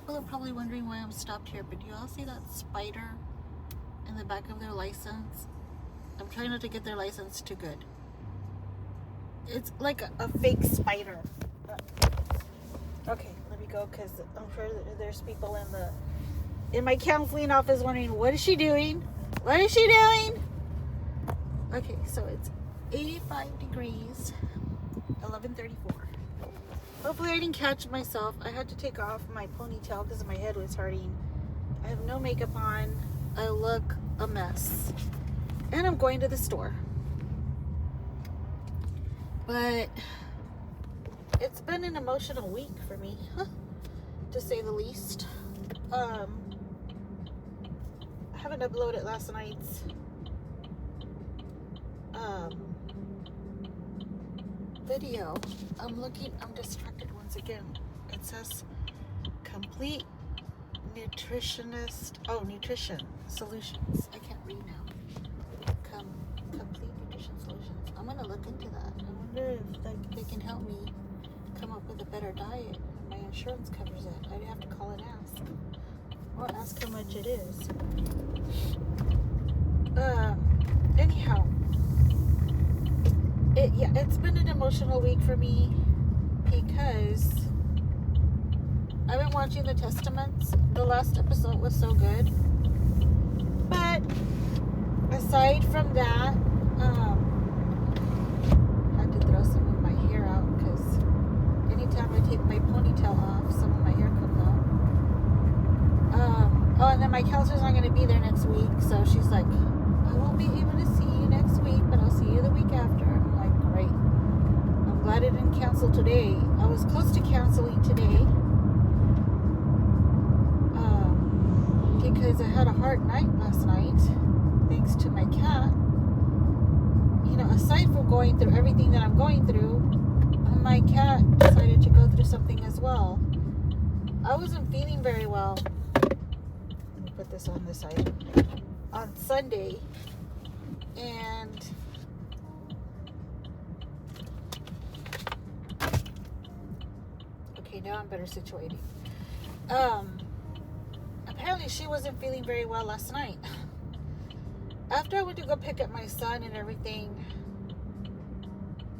People are probably wondering why I'm stopped here, but do you all see that spider in the back of their license? I'm trying not to get their license too good. It's like a fake spider. Okay, let me go because I'm sure there's people in my counseling office wondering, what is she doing? What is she doing? Okay, so it's 85 degrees, 11:34. Hopefully I didn't catch myself. I had to take off my ponytail because my head was hurting. I have no makeup on. I look a mess. And I'm going to the store. But it's been an emotional week for me, to say the least. I haven't uploaded last night's video. I'm distracted once again. It says complete nutrition solutions. I can't read now. Complete nutrition solutions. I'm gonna look into that. I wonder if they can help me come up with a better diet. My insurance covers it. I'd have to call and ask, or ask how much it is. Anyhow, it's been an emotional week for me because I've been watching the Testaments. The last episode was so good, but aside from that, I had to throw some of my hair out because anytime I take my ponytail off, some of my hair comes out. And then my counselor's not going to be there next week, so she's like, I won't be able to see you next week, but I'll see you the week after. I'm like, great. I'm glad I didn't cancel today. I was close to canceling today because I had a hard night last night, thanks to my cat. You know, aside from going through everything that I'm going through, my cat decided to go through something as well. I wasn't feeling very well. Let me put this on this side. On Sunday, and okay, now I'm better situated. Apparently she wasn't feeling very well last night. After I went to go pick up my son and everything,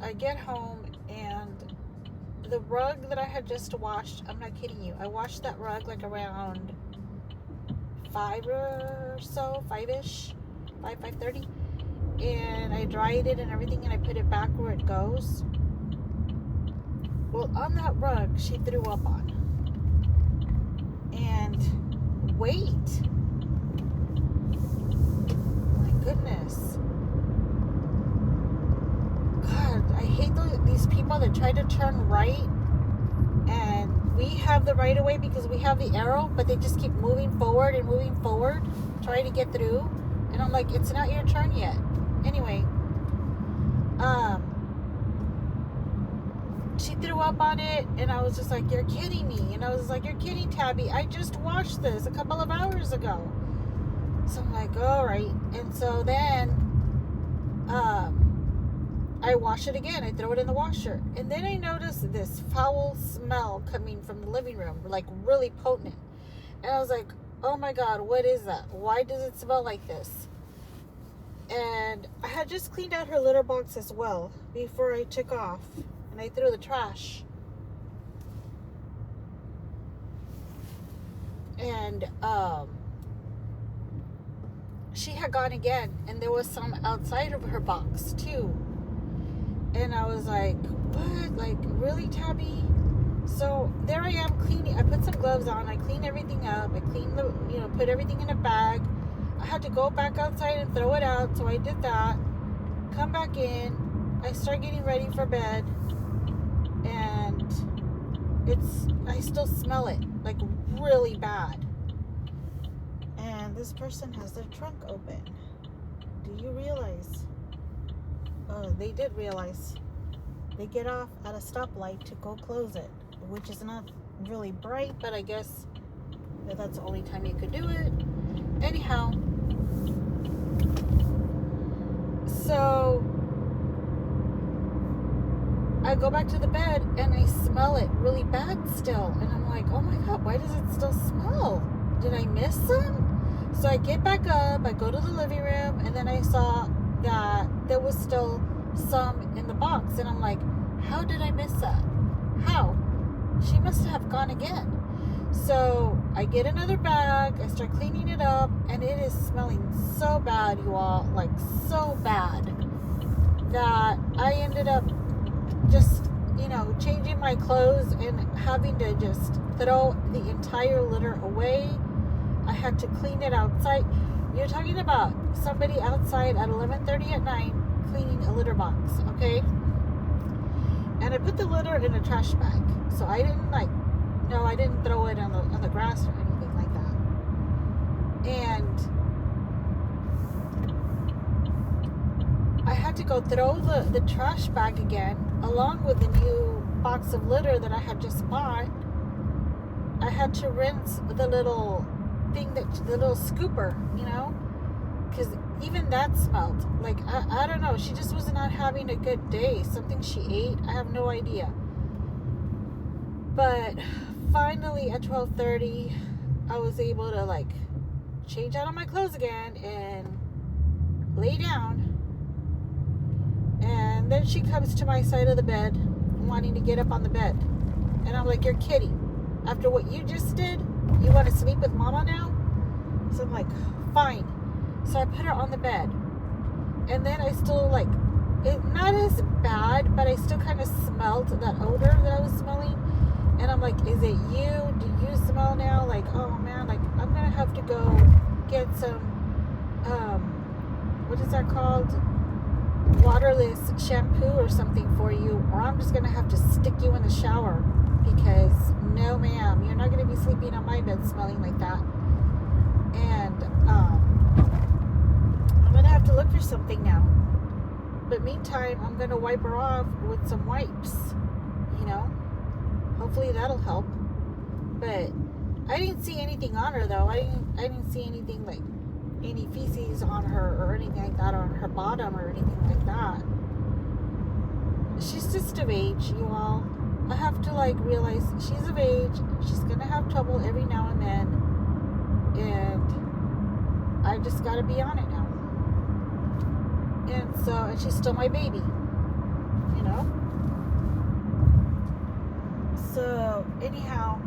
I get home and the rug that I had just washed, I'm not kidding you, I washed that rug like around 5-ish, 5:30, and I dried it and everything, and I put it back where it goes. Well, on that rug she threw up on, and wait, my goodness, God, I hate these people that try to turn right, and we have the right of way because we have the arrow, but they just keep moving forward, trying to get through. And I'm like, it's not your turn yet. Anyway, she threw up on it, and I was just like, you're kidding me. And I was like, you're kidding, Tabby. I just washed this a couple of hours ago. So I'm like, all right. And so then I wash it again. I throw it in the washer. And then I noticed this foul smell coming from the living room, like really potent. And I was like, oh my God, what is that? Why does it smell like this? And I had just cleaned out her litter box as well before I took off. And I threw the trash. And she had gone again. And there was some outside of her box too. And I was like, what? Like, really, Tabby? So there I am cleaning. I put some gloves on. I clean everything up. I clean put everything in a bag. I had to go back outside and throw it out. So I did that. Come back in. I start getting ready for bed. And I still smell it, like really bad. And this person has their trunk open. Do you realize? Oh, they did realize. They get off at a stoplight to go close it, which is not really bright, but I guess that's the only time you could do it. Anyhow, so I go back to the bed and I smell it really bad still, and I'm like, like, oh my God, why does it still smell? Did I miss some? So I get back up, I go to the living room, and then I saw that there was still some in the box. And I'm like, how did I miss that? How? She must have gone again. So I get another bag, I start cleaning it up, and it is smelling so bad, you all, like so bad, that I ended up just, changing my clothes and having to just throw the entire litter away. I had to clean it outside. You're talking about somebody outside at 11:30 at night cleaning a litter box, okay? And I put the litter in a trash bag. So I didn't I didn't throw it on the grass or anything like that. And I had to go throw the trash bag again, along with the new box of litter that I had just bought. I had to rinse the little thing, the little scooper, because even that smelled. Like, I don't know. She just was not having a good day. Something she ate. I have no idea. But finally at 12:30, I was able to change out of my clothes again and lay down. And then she comes to my side of the bed wanting to get up on the bed. And I'm like, you're kidding. After what you just did, you want to sleep with mama now? So I'm like, fine. So I put her on the bed. And then I still it not as bad, but I still kind of smelled that odor that I was smelling. And I'm like, is it you? Do you smell now? Like, oh man, I'm gonna have to go get some what is that called? Waterless shampoo or something for you, or I'm just gonna have to stick you in the shower, because no ma'am, you're not gonna be sleeping on my bed smelling like that. And I'm gonna have to look for something now. But meantime, I'm gonna wipe her off with some wipes, hopefully that'll help. But I didn't see anything on her though. I didn't see anything like any feces on her or anything like that, on her bottom or anything like that. She's just of age, you all. I have to realize she's of age. She's gonna have trouble every now and then, and I just gotta be on it now. And she's still my baby, So anyhow,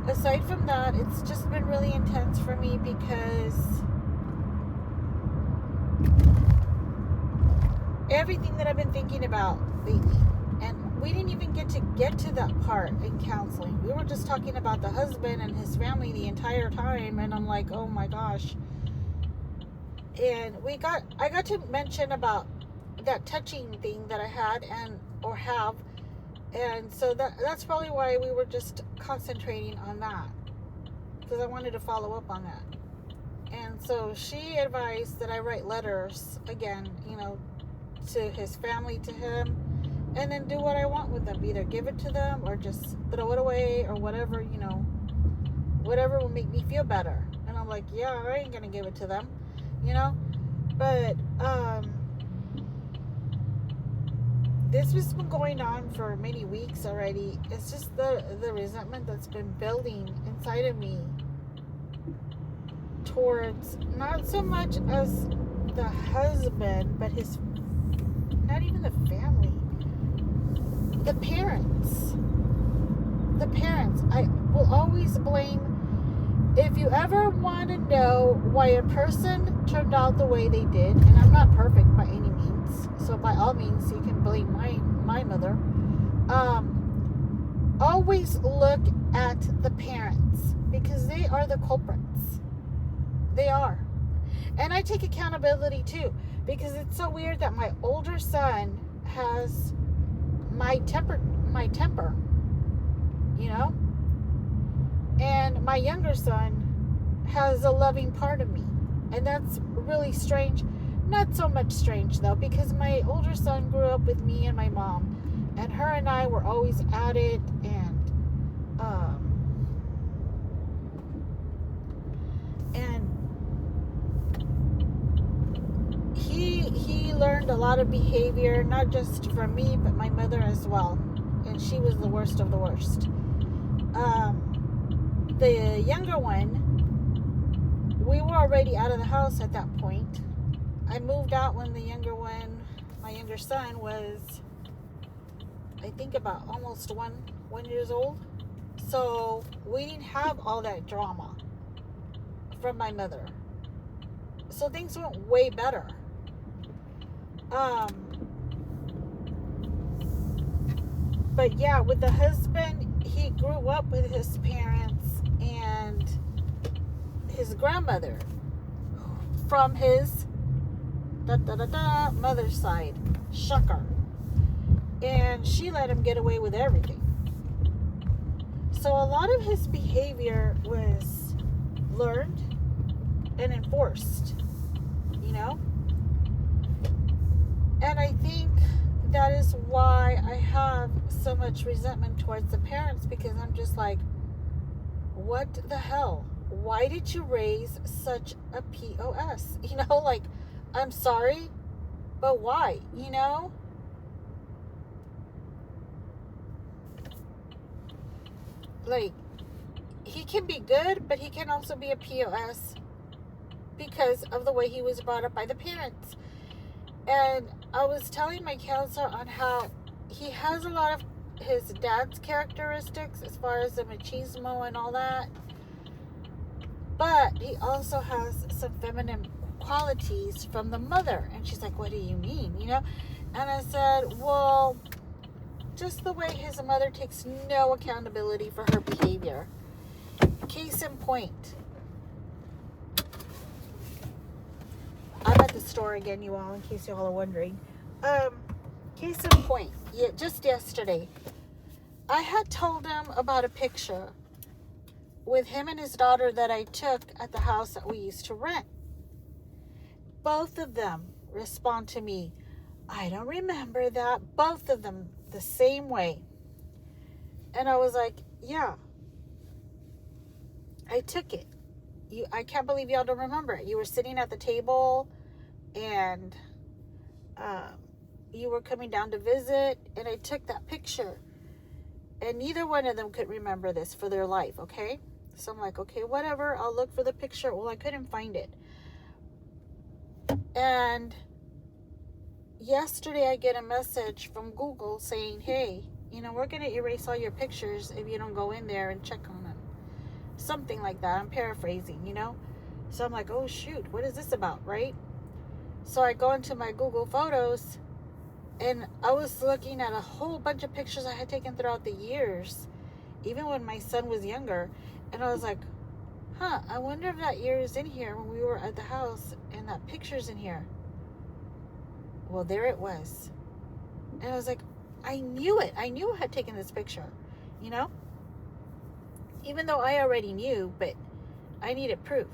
aside from that, it's just been really intense for me, because everything that I've been thinking about lately, and we didn't even get to that part in counseling. We were just talking about the husband and his family the entire time, and I'm like, oh my gosh. And I got to mention about that touching thing that I had or have. And so that's probably why we were just concentrating on that, because I wanted to follow up on that. And so she advised that I write letters again, to his family, to him, and then do what I want with them. Either give it to them or just throw it away, or whatever, whatever will make me feel better. And I'm like, yeah, I ain't gonna give it to them, But this has been going on for many weeks already. It's just the resentment that's been building inside of me towards not so much as the husband, but not even the family, the parents. I will always blame. If you ever want to know why a person turned out the way they did, and I'm not perfect by any means, so by all means you can blame my mother, always look at the parents, because they are the culprits. They are. And I take accountability too, because it's so weird that my older son has my temper, and my younger son has a loving part of me. And that's really strange. Not so much strange though, because my older son grew up with me and my mom, and her and I were always at it, and he learned a lot of behavior, not just from me, but my mother as well. and she was the worst of the worst. The younger one, we were already out of the house at that point. I moved out when the younger one, my younger son, was, I think, about almost one years old. So we didn't have all that drama from my mother. So things went way better. But yeah, with the husband, he grew up with his parents and his grandmother from his mother's side, Shucker. And she let him get away with everything. So a lot of his behavior was learned and enforced, you know? And I think that is why I have so much resentment towards the parents, because I'm just like, what the hell? Why did you raise such a POS? You know, like, I'm sorry, but why? You know? Like, he can be good, but he can also be a POS because of the way he was brought up by the parents. And I was telling my counselor on how he has a lot of his dad's characteristics as far as the machismo and all that, but he also has some feminine qualities from the mother. And she's like, what do you mean? You know? And I said, well, just the way his mother takes no accountability for her behavior. Case in point, I'm at the store again, you all, in case you all are wondering. Case in point, just yesterday, I had told him about a picture with him and his daughter that I took at the house that we used to rent. Both of them respond to me, I don't remember that. Both of them the same way. And I was like, yeah, I took it. I can't believe y'all don't remember it. You were sitting at the table and you were coming down to visit, and I took that picture. And neither one of them could remember this for their life, okay? So I'm like, okay, whatever, I'll look for the picture. Well, I couldn't find it. And yesterday I get a message from Google saying, hey, you know, we're going to erase all your pictures if you don't go in there and check on them. Something like that. I'm paraphrasing, you know? So I'm like, oh, shoot, what is this about, right? So I go into my Google Photos, and I was looking at a whole bunch of pictures I had taken throughout the years, even when my son was younger. And I was like, I wonder if that year is in here when we were at the house and that picture's in here. Well, there it was. And I was like, I knew it. I knew I had taken this picture, you know? Even though I already knew, but I needed proof.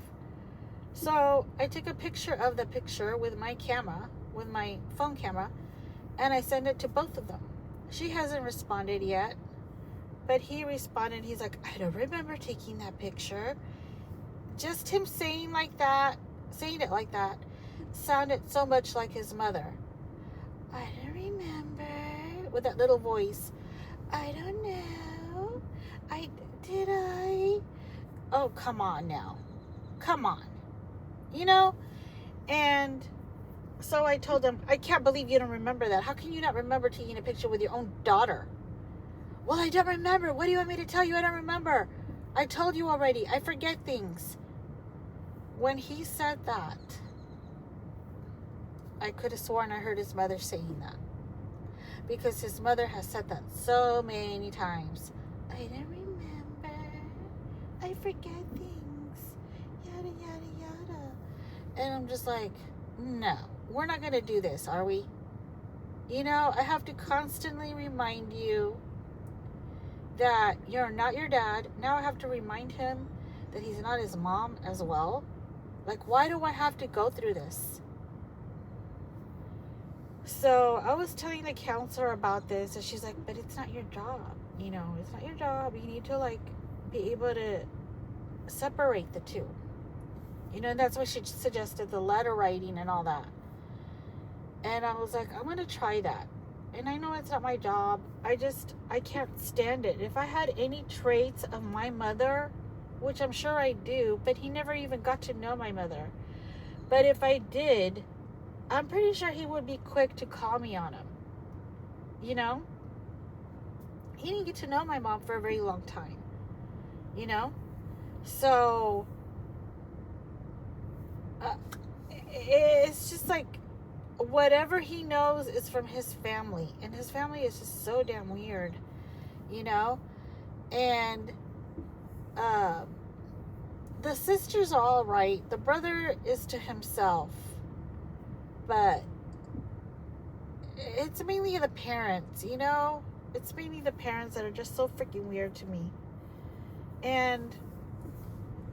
So I took a picture of the picture with my camera, with my phone camera, and I sent it to both of them. She hasn't responded yet, but he responded. He's like, I don't remember taking that picture. Just him saying it like that, sounded so much like his mother. I don't remember, with that little voice. I don't know. Did I? Oh, come on now. Come on. You know? And so I told him, I can't believe you don't remember that. How can you not remember taking a picture with your own daughter? Well, I don't remember. What do you want me to tell you? I don't remember. I told you already. I forget things. When he said that, I could have sworn I heard his mother saying that. Because his mother has said that so many times. I don't remember. I forget things. Yada, yada, yada. And I'm just like, no, we're not going to do this, are we? You know, I have to constantly remind you that you're not your dad. Now I have to remind him that he's not his mom as well. Like, why do I have to go through this? So I was telling the counselor about this, and she's like, but it's not your job. You know, it's not your job. You need to, like, be able to separate the two. You know, and that's why she suggested the letter writing and all that. And I was like, I'm going to try that. and I know it's not my job. I can't stand it. If I had any traits of my mother, which I'm sure I do, but he never even got to know my mother. But if I did, I'm pretty sure he would be quick to call me on him. You know? He didn't get to know my mom for a very long time. You know? So, it's just like, whatever he knows is from his family. And his family is just so damn weird. You know? And, the sisters are all right. The brother is to himself. But it's mainly the parents, you know? It's mainly the parents that are just so freaking weird to me. And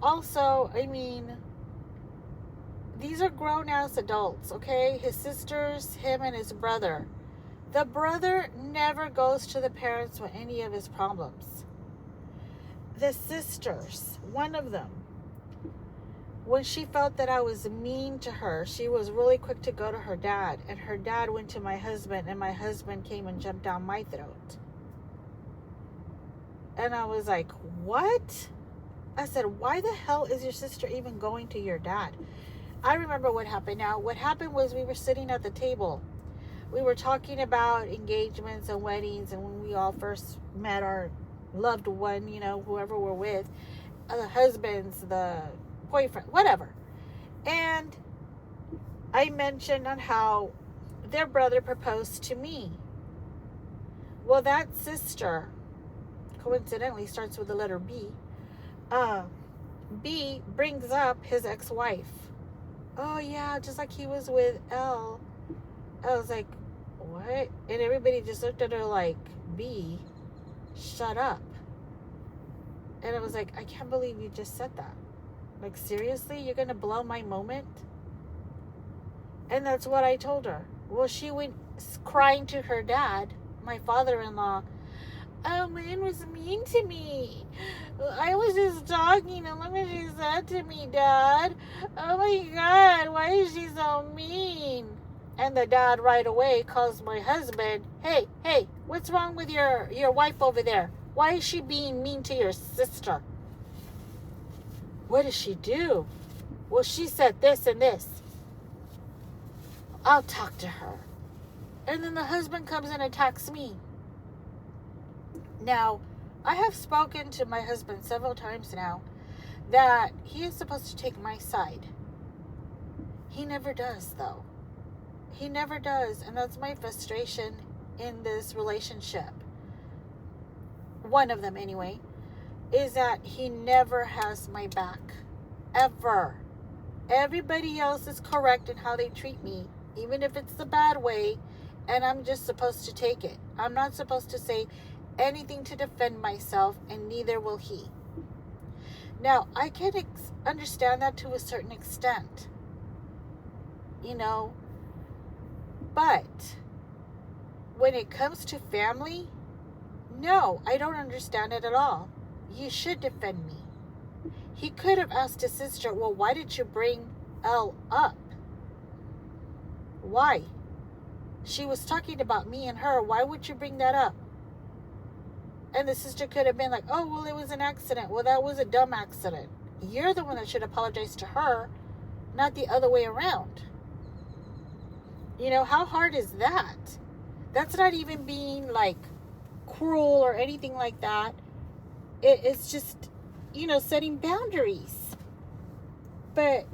also, I mean, these are grown-ass adults, okay? His sisters, him, and his brother. The brother never goes to the parents with any of his problems. The sisters, one of them, when she felt that I was mean to her, she was really quick to go to her dad. And her dad went to my husband, and my husband came and jumped down my throat. And I was like, what? I said, why the hell is your sister even going to your dad? I remember what happened now. What happened was we were sitting at the table. We were talking about engagements and weddings, and when we all first met our loved one, you know, whoever we're with, the husbands, the boyfriend, whatever. And I mentioned on how their brother proposed to me. Well, that sister coincidentally starts with the letter B. B brings up his ex-wife. Oh yeah, just like he was with L. I was like, what? And everybody just looked at her like, B, shut up. And I was like, I can't believe you just said that. Like, seriously? You're going to blow my moment? And that's what I told her. Well, she went crying to her dad, my father-in-law. Oh, man was mean to me. I was just talking, and look what she said to me, Dad. Oh, my God, why is she so mean? And the dad right away calls my husband, hey, what's wrong with your wife over there? Why is she being mean to your sister? What does she do? Well, she said this and this. I'll talk to her. And then the husband comes and attacks me. Now, I have spoken to my husband several times now that he is supposed to take my side. He never does, though. He never does. And that's my frustration in this relationship. One of them, anyway. Is that he never has my back. Ever. Everybody else is correct in how they treat me, even if it's the bad way, and I'm just supposed to take it. I'm not supposed to say anything to defend myself, and neither will he. Now, I can understand that to a certain extent, you know, but when it comes to family, no, I don't understand it at all. You should defend me. He could have asked his sister, well, why did you bring Elle up? Why? She was talking about me and her. Why would you bring that up? And the sister could have been like, oh, well, it was an accident. Well, that was a dumb accident. You're the one that should apologize to her, not the other way around. You know, how hard is that? That's not even being like cruel or anything like that. It's just, you know, setting boundaries. But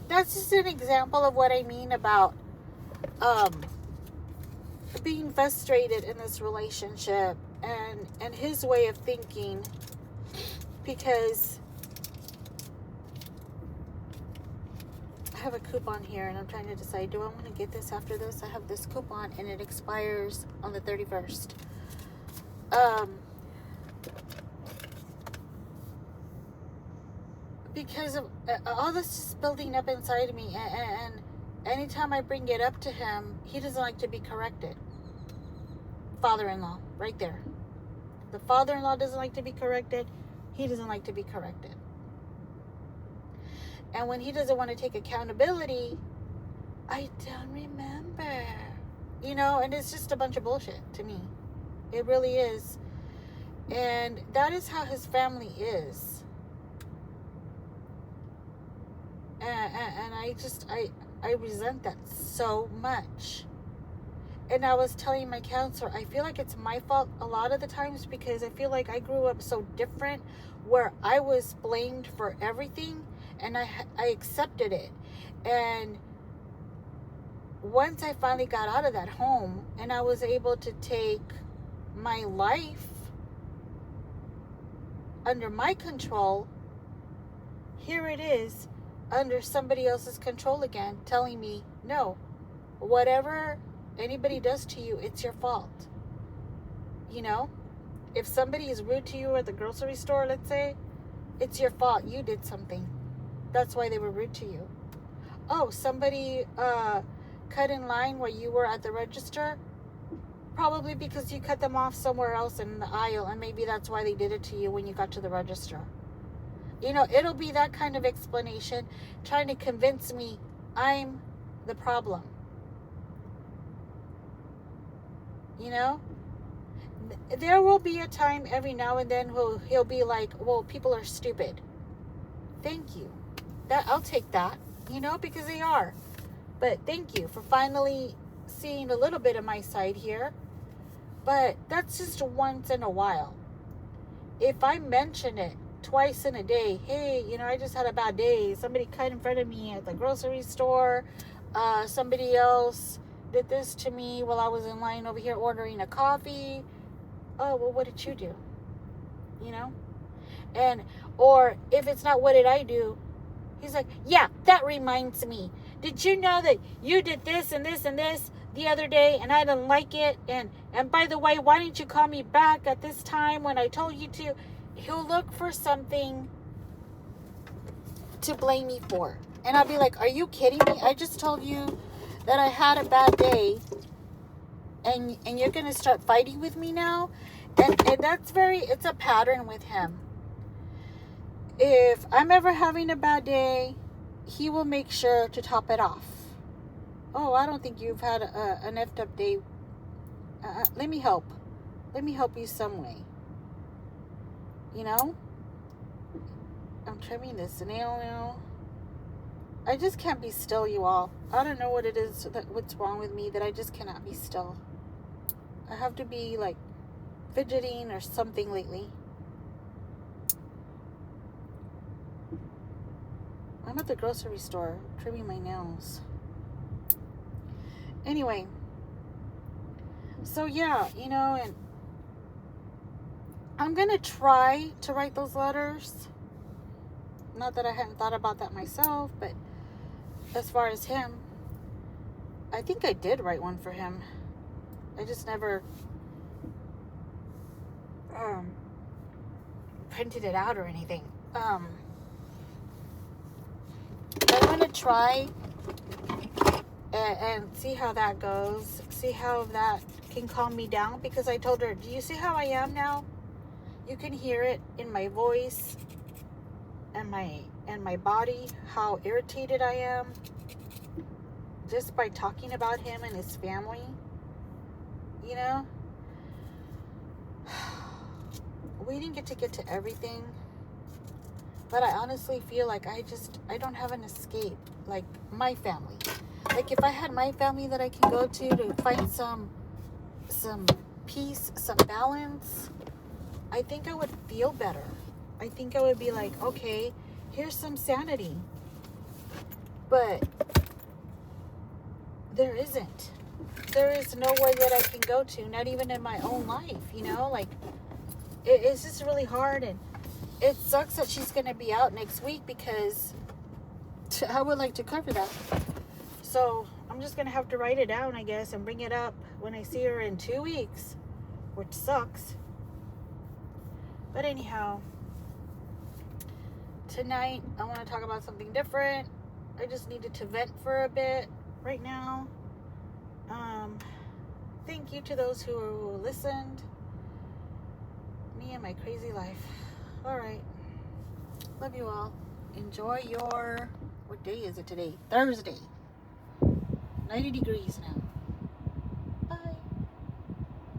that's just an example of what I mean about being frustrated in this relationship and his way of thinking, because I have a coupon here and I'm trying to decide, do I want to get this after this? I have this coupon and it expires on the 31st. Because of all this is building up inside of me, and anytime I bring it up to him, he doesn't like to be corrected. Father-in-law, right there. The father-in-law doesn't like to be corrected. He doesn't like to be corrected. And when he doesn't want to take accountability, I don't remember. You know, and it's just a bunch of bullshit to me. It really is. And that is how his family is. And I resent that so much. And I was telling my counselor, I feel like it's my fault a lot of the times, because I feel like I grew up so different, where I was blamed for everything and I accepted it. And once I finally got out of that home and I was able to take my life under my control, here it is under somebody else's control again, telling me, no, whatever anybody does to you, it's your fault. You know, if somebody is rude to you at the grocery store, let's say, it's your fault. You did something. That's why they were rude to you. Oh, somebody cut in line while you were at the register, probably because you cut them off somewhere else in the aisle, and maybe that's why they did it to you when you got to the register. You know, it'll be that kind of explanation, trying to convince me I'm the problem. You know, there will be a time every now and then he'll be like, well, people are stupid. Thank you. I'll take that, you know, because they are. But thank you for finally seeing a little bit of my side here. But that's just once in a while. If I mention it twice in a day, hey, you know, I just had a bad day. Somebody cut in front of me at the grocery store. Somebody else did this to me while I was in line over here ordering a coffee. Oh, well, what did you do? You know? And, or if it's not what did I do, he's like, yeah, that reminds me. Did you know that you did this and this and this the other day and I didn't like it? And by the way, why didn't you call me back at this time when I told you to? He'll look for something to blame me for. And I'll be like, are you kidding me? I just told you that I had a bad day and you're going to start fighting with me now? And that's it's a pattern with him. If I'm ever having a bad day, he will make sure to top it off. Oh, I don't think you've had an effed up day. Let me help. Let me help you some way. You know? I'm trimming this nail now. I just can't be still, you all. I don't know what it is, what's wrong with me, that I just cannot be still. I have to be like fidgeting or something lately. I'm at the grocery store trimming my nails. Anyway, so yeah, you know, and I'm gonna try to write those letters. Not that I hadn't thought about that myself, but as far as him, I think I did write one for him. I just never printed it out or anything. I'm gonna try and see how that goes. See how that can calm me down, because I told her, do you see how I am now? You can hear it in my voice and my body, how irritated I am just by talking about him and his family. You know, we didn't get to everything, but I honestly feel like I don't have an escape like my family. Like if I had my family that I can go to find some peace, some balance, I think I would feel better. I think I would be like, okay, here's some sanity. But there isn't. There is nowhere that I can go to, not even in my own life, you know? Like, it's just really hard, and it sucks that she's going to be out next week, because I would like to cover that. So I'm just going to have to write it down, I guess, and bring it up when I see her in 2 weeks, which sucks. But anyhow, tonight I want to talk about something different. I just needed to vent for a bit right now. Thank you to those who listened. Me and my crazy life. All right. Love you all. Enjoy your, what day is it today? Thursday. 90 degrees now.